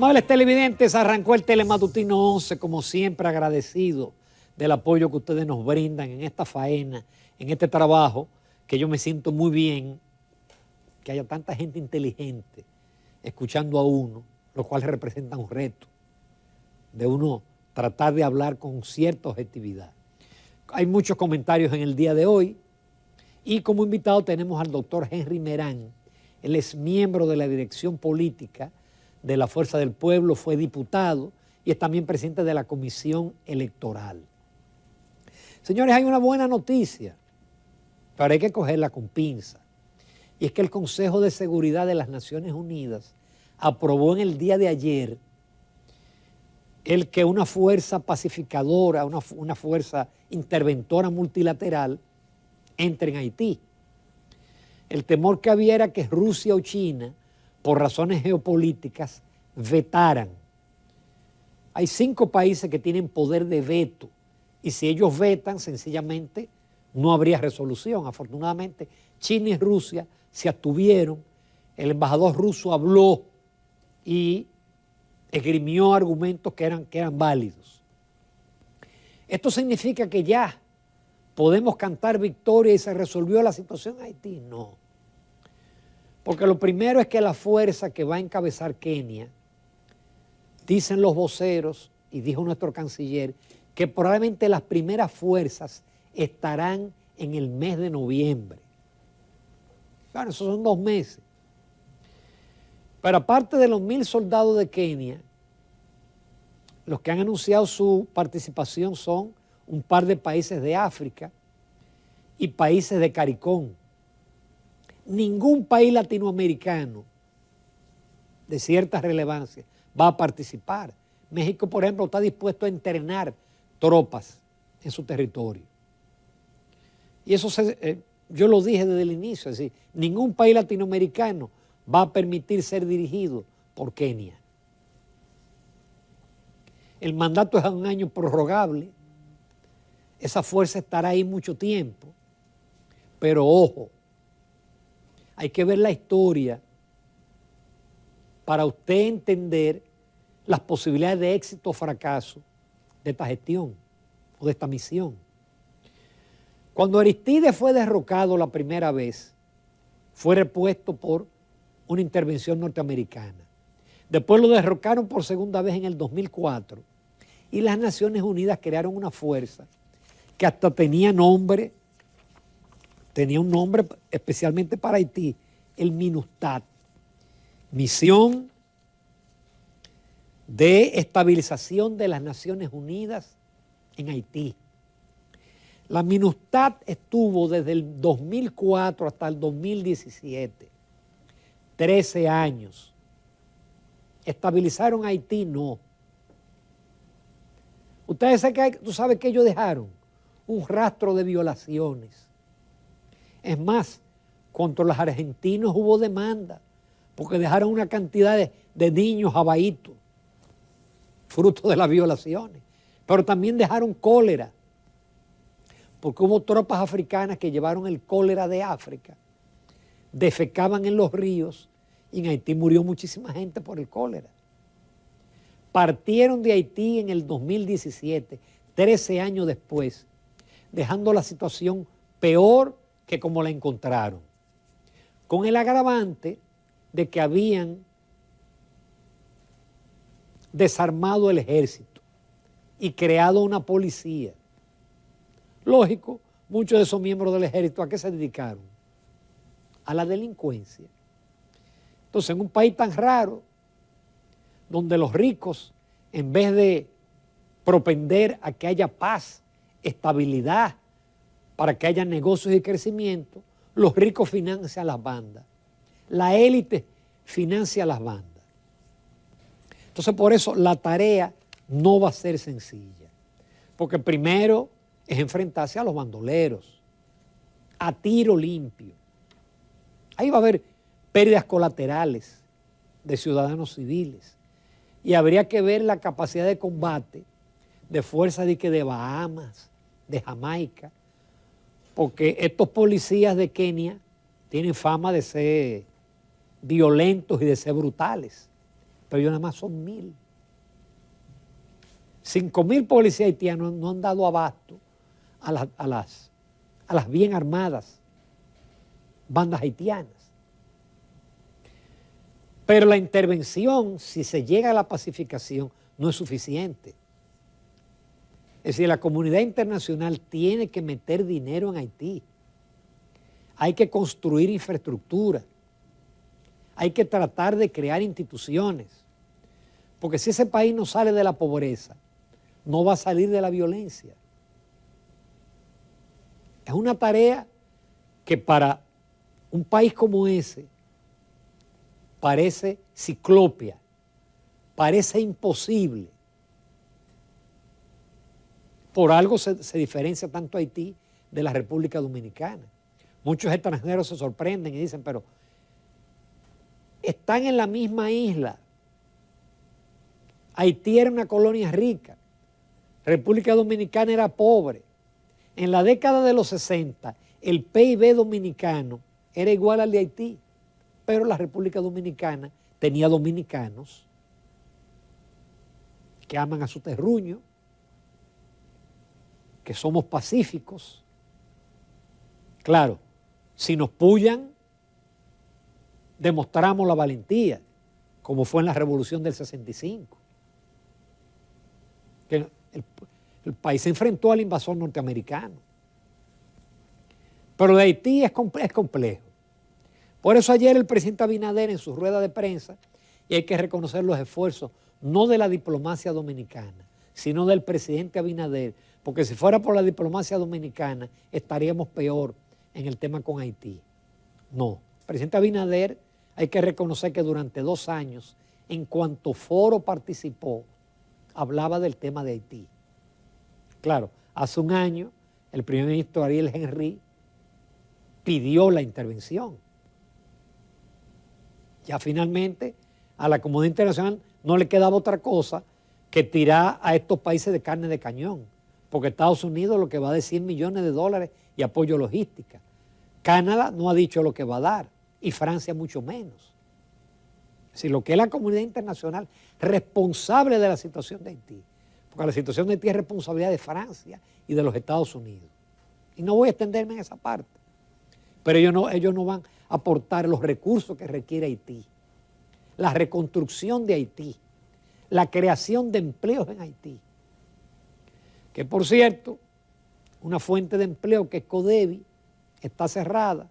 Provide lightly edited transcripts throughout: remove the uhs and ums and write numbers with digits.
Amables televidentes, arrancó el Telematutino 11, como siempre agradecido del apoyo que ustedes nos brindan en esta faena, en este trabajo, que yo me siento muy bien, que haya tanta gente inteligente escuchando a uno, lo cual representa un reto de uno tratar de hablar con cierta objetividad. Hay muchos comentarios en el día de hoy y como invitado tenemos al doctor Henry Merán. Él es miembro de la dirección política de la Fuerza del Pueblo, fue diputado y es también presidente de la Comisión Electoral. Señores, hay una buena noticia, pero hay que cogerla con pinza. Y es que el Consejo de Seguridad de las Naciones Unidas aprobó en el día de ayer el que una fuerza pacificadora, una fuerza interventora multilateral entre en Haití. El temor que había era que Rusia o China, por razones geopolíticas, vetaran. Hay 5 países que tienen poder de veto y si ellos vetan, sencillamente no habría resolución. Afortunadamente, China y Rusia se abstuvieron, el embajador ruso habló y esgrimió argumentos que eran válidos. ¿Esto significa que ya podemos cantar victoria y se resolvió la situación en Haití? No. Porque lo primero es que la fuerza que va a encabezar Kenia, dicen los voceros y dijo nuestro canciller, que probablemente las primeras fuerzas estarán en el mes de noviembre. Claro, esos son 2 meses. Pero aparte de los 1,000 soldados de Kenia, los que han anunciado su participación son un par de países de África y países de CARICOM. Ningún país latinoamericano de cierta relevancia va a participar. México, por ejemplo, está dispuesto a entrenar tropas en su territorio. Y eso yo lo dije desde el inicio, es decir, ningún país latinoamericano va a permitir ser dirigido por Kenia. El mandato es a 1 año prorrogable, esa fuerza estará ahí mucho tiempo, pero ojo, hay que ver la historia para usted entender las posibilidades de éxito o fracaso de esta gestión o de esta misión. Cuando Aristides fue derrocado la primera vez, fue repuesto por una intervención norteamericana. Después lo derrocaron por segunda vez en el 2004 y las Naciones Unidas crearon una fuerza que hasta tenía un nombre especialmente para Haití, el MINUSTAH, Misión de Estabilización de las Naciones Unidas en Haití. La MINUSTAH estuvo desde el 2004 hasta el 2017, 13 años. ¿Estabilizaron Haití? No. Tú sabes que ellos dejaron un rastro de violaciones. Es más, contra los argentinos hubo demanda porque dejaron una cantidad de niños abaitos, fruto de las violaciones. Pero también dejaron cólera, porque hubo tropas africanas que llevaron el cólera de África, defecaban en los ríos y en Haití murió muchísima gente por el cólera. Partieron de Haití en el 2017, 13 años después, dejando la situación peor que como la encontraron, con el agravante de que habían desarmado el ejército y creado una policía. Lógico, muchos de esos miembros del ejército, ¿a qué se dedicaron? A la delincuencia. Entonces, en un país tan raro, donde los ricos, en vez de propender a que haya paz, estabilidad, para que haya negocios y crecimiento, los ricos financian las bandas. La élite financia las bandas. Entonces, por eso la tarea no va a ser sencilla. Porque primero es enfrentarse a los bandoleros, a tiro limpio. Ahí va a haber pérdidas colaterales de ciudadanos civiles. Y habría que ver la capacidad de combate de fuerzas de Bahamas, de Jamaica, porque estos policías de Kenia tienen fama de ser violentos y de ser brutales. pero ellos nada más son 1.000. 5.000 policías haitianos no han dado abasto a las bien armadas bandas haitianas. Pero la intervención, si se llega a la pacificación, no es suficiente. Es decir, la comunidad internacional tiene que meter dinero en Haití. Hay que construir infraestructura. Hay que tratar de crear instituciones. Porque si ese país no sale de la pobreza, no va a salir de la violencia. Es una tarea que para un país como ese parece ciclópea, parece imposible. Por algo se diferencia tanto Haití de la República Dominicana. Muchos extranjeros se sorprenden y dicen, pero están en la misma isla. Haití era una colonia rica, República Dominicana era pobre. En la década de los 60, el PIB dominicano era igual al de Haití, pero la República Dominicana tenía dominicanos que aman a su terruño, que somos pacíficos. Claro, si nos pullan, demostramos la valentía, como fue en la Revolución del 65. Que el país se enfrentó al invasor norteamericano. Pero de Haití es complejo. Por eso ayer el presidente Abinader en su rueda de prensa, y hay que reconocer los esfuerzos, no de la diplomacia dominicana, sino del presidente Abinader, porque si fuera por la diplomacia dominicana estaríamos peor en el tema con Haití. No, el presidente Abinader hay que reconocer que durante 2 años, en cuanto foro participó, hablaba del tema de Haití. Claro, hace un año el primer ministro Ariel Henry pidió la intervención. Ya finalmente a la comunidad internacional no le quedaba otra cosa que tirar a estos países de carne de cañón, porque Estados Unidos lo que va a dar $100 millones y apoyo logística. Canadá no ha dicho lo que va a dar y Francia mucho menos. Es decir, lo que es la comunidad internacional responsable de la situación de Haití, porque la situación de Haití es responsabilidad de Francia y de los Estados Unidos. Y no voy a extenderme en esa parte, pero ellos no van a aportar los recursos que requiere Haití, la reconstrucción de Haití, la creación de empleos en Haití. Que por cierto, una fuente de empleo que es Codevi está cerrada.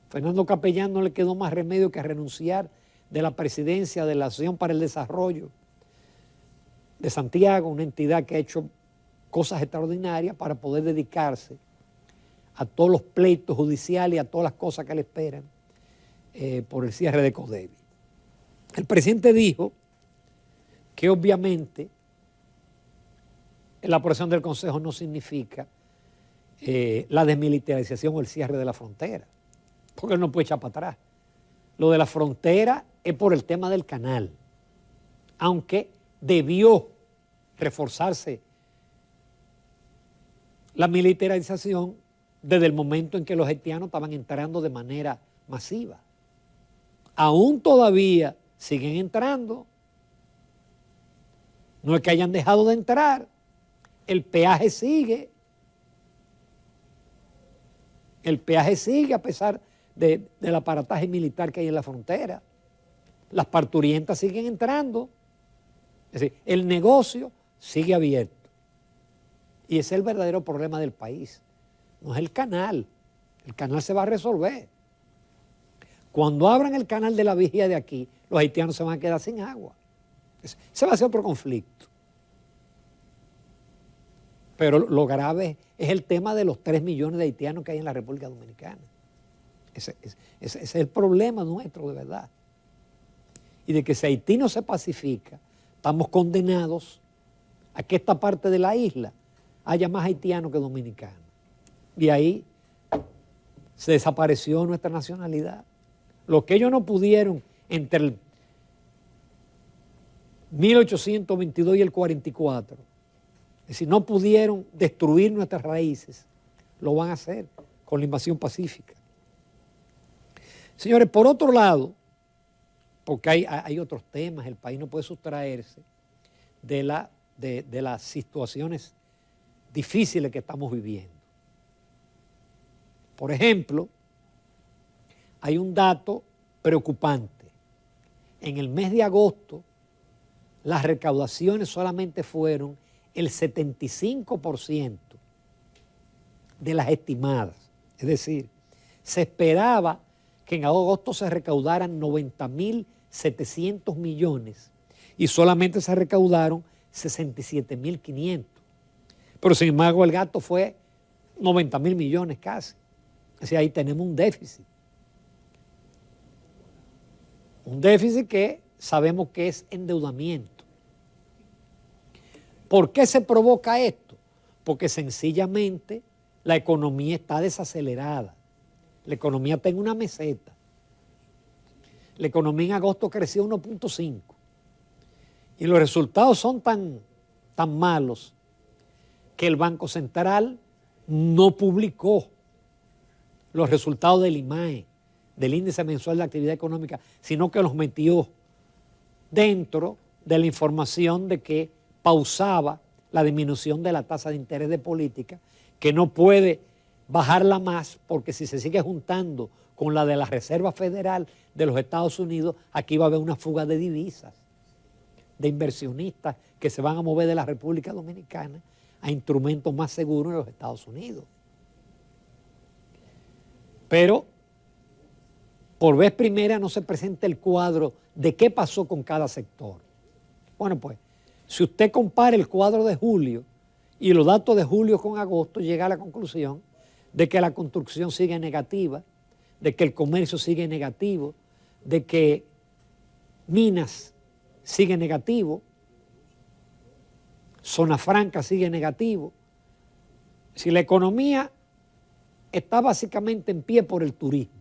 Fernando Capellán no le quedó más remedio que renunciar de la presidencia de la Asociación para el Desarrollo de Santiago, una entidad que ha hecho cosas extraordinarias para poder dedicarse a todos los pleitos judiciales y a todas las cosas que le esperan por el cierre de Codevi. El presidente dijo que obviamente la aprobación del Consejo no significa la desmilitarización o el cierre de la frontera, porque él no puede echar para atrás. Lo de la frontera es por el tema del canal, aunque debió reforzarse la militarización desde el momento en que los haitianos estaban entrando de manera masiva. Aún todavía siguen entrando. No es que hayan dejado de entrar. El peaje sigue. El peaje sigue a pesar del aparataje militar que hay en la frontera. Las parturientas siguen entrando. Es decir, el negocio sigue abierto. Y ese es el verdadero problema del país. No es el canal. El canal se va a resolver. Cuando abran el canal de la vigía de aquí, los haitianos se van a quedar sin agua. Ese va a ser otro conflicto. Pero lo grave es el tema de los 3 millones de haitianos que hay en la República Dominicana. Ese es el problema nuestro, de verdad. Y de que si Haití no se pacifica, estamos condenados a que esta parte de la isla haya más haitianos que dominicanos. Y ahí se desapareció nuestra nacionalidad. Lo que ellos no pudieron entre el 1822 y el 44, es decir, no pudieron destruir nuestras raíces, lo van a hacer con la invasión pacífica. Señores, por otro lado, porque hay otros temas. El país no puede sustraerse de las situaciones difíciles que estamos viviendo. Por ejemplo, hay un dato preocupante. En el mes de agosto, las recaudaciones solamente fueron el 75% de las estimadas. Es decir, se esperaba que en agosto se recaudaran 90.700 millones y solamente se recaudaron 67.500. Pero sin embargo el gasto fue 90.000 millones casi. O sea, ahí tenemos un déficit. Un déficit que sabemos que es endeudamiento. ¿Por qué se provoca esto? Porque sencillamente la economía está desacelerada. La economía está en una meseta. La economía en agosto creció 1.5. Y los resultados son tan malos que el Banco Central no publicó los resultados del IMAE, del Índice Mensual de Actividad Económica, sino que los metió dentro de la información de que pausaba la disminución de la tasa de interés de política, que no puede bajarla más porque si se sigue juntando con la de la Reserva Federal de los Estados Unidos, aquí va a haber una fuga de divisas, de inversionistas que se van a mover de la República Dominicana a instrumentos más seguros en los Estados Unidos. Pero por vez primera no se presenta el cuadro de qué pasó con cada sector. Bueno, pues, si usted compara el cuadro de julio y los datos de julio con agosto, llega a la conclusión de que la construcción sigue negativa, de que el comercio sigue negativo, de que minas sigue negativo, zona franca sigue negativo. Si la economía está básicamente en pie por el turismo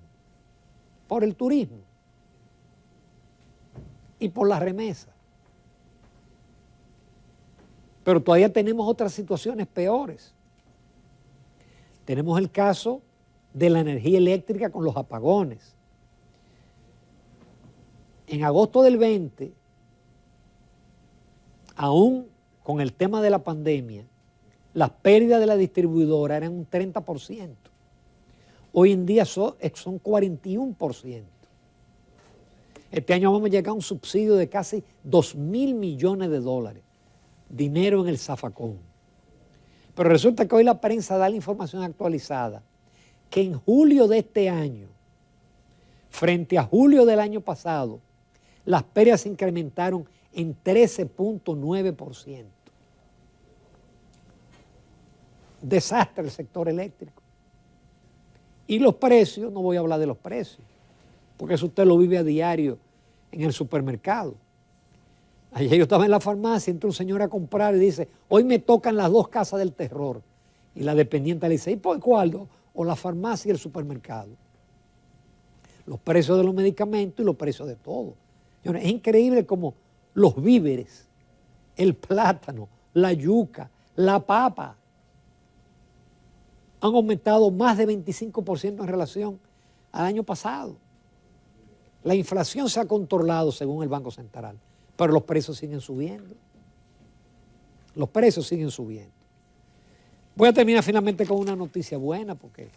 y por las remesas. Pero todavía tenemos otras situaciones peores. Tenemos el caso de la energía eléctrica con los apagones. En agosto del 20, aún con el tema de la pandemia, las pérdidas de la distribuidora eran un 30%. Hoy en día son 41%. Este año vamos a llegar a un subsidio de casi 2.000 millones de dólares. Dinero en el zafacón. Pero resulta que hoy la prensa da la información actualizada que en julio de este año, frente a julio del año pasado, las pérdidas se incrementaron en 13.9%. Desastre el sector eléctrico. Y los precios, no voy a hablar de los precios, porque eso usted lo vive a diario en el supermercado. Ayer yo estaba en la farmacia, entra un señor a comprar y dice, hoy me tocan las dos casas del terror. Y la dependiente le dice, ¿y por cuál? O la farmacia y el supermercado. Los precios de los medicamentos y los precios de todo. Es increíble como los víveres, el plátano, la yuca, la papa, han aumentado más de 25% en relación al año pasado. La inflación se ha controlado según el Banco Central, pero los precios siguen subiendo. Los precios siguen subiendo. Voy a terminar finalmente con una noticia buena, porque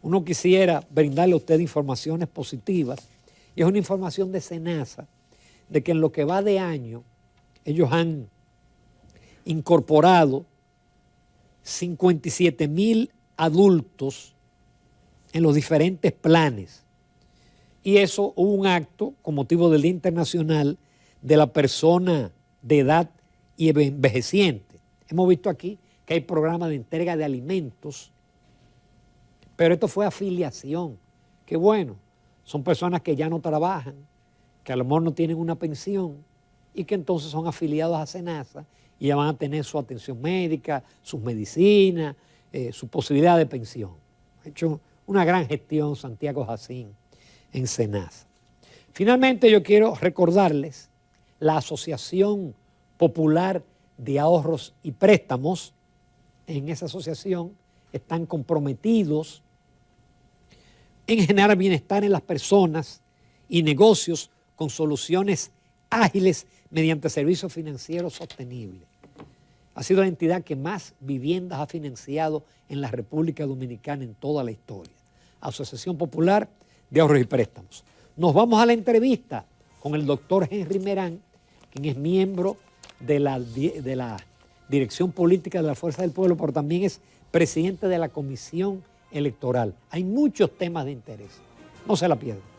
uno quisiera brindarle a usted informaciones positivas, y es una información de SENASA, de que en lo que va de año, ellos han incorporado 57.000 adultos en los diferentes planes. Y eso hubo un acto con motivo del Día Internacional de la Persona de Edad y Envejeciente. Hemos visto aquí que hay programas de entrega de alimentos, pero esto fue afiliación. Qué bueno, son personas que ya no trabajan, que a lo mejor no tienen una pensión y que entonces son afiliados a SENASA y ya van a tener su atención médica, sus medicinas, su posibilidad de pensión. Ha hecho una gran gestión Santiago Jacín en SENASA. Finalmente yo quiero recordarles la Asociación Popular de Ahorros y Préstamos. En esa asociación están comprometidos en generar bienestar en las personas y negocios con soluciones ágiles mediante servicios financieros sostenibles. Ha sido la entidad que más viviendas ha financiado en la República Dominicana en toda la historia. Asociación Popular de Ahorros y Préstamos. Nos vamos a la entrevista con el doctor Henry Merán, quien es miembro de la Dirección Política de la Fuerza del Pueblo, pero también es presidente de la Comisión Electoral. Hay muchos temas de interés. No se la pierdan.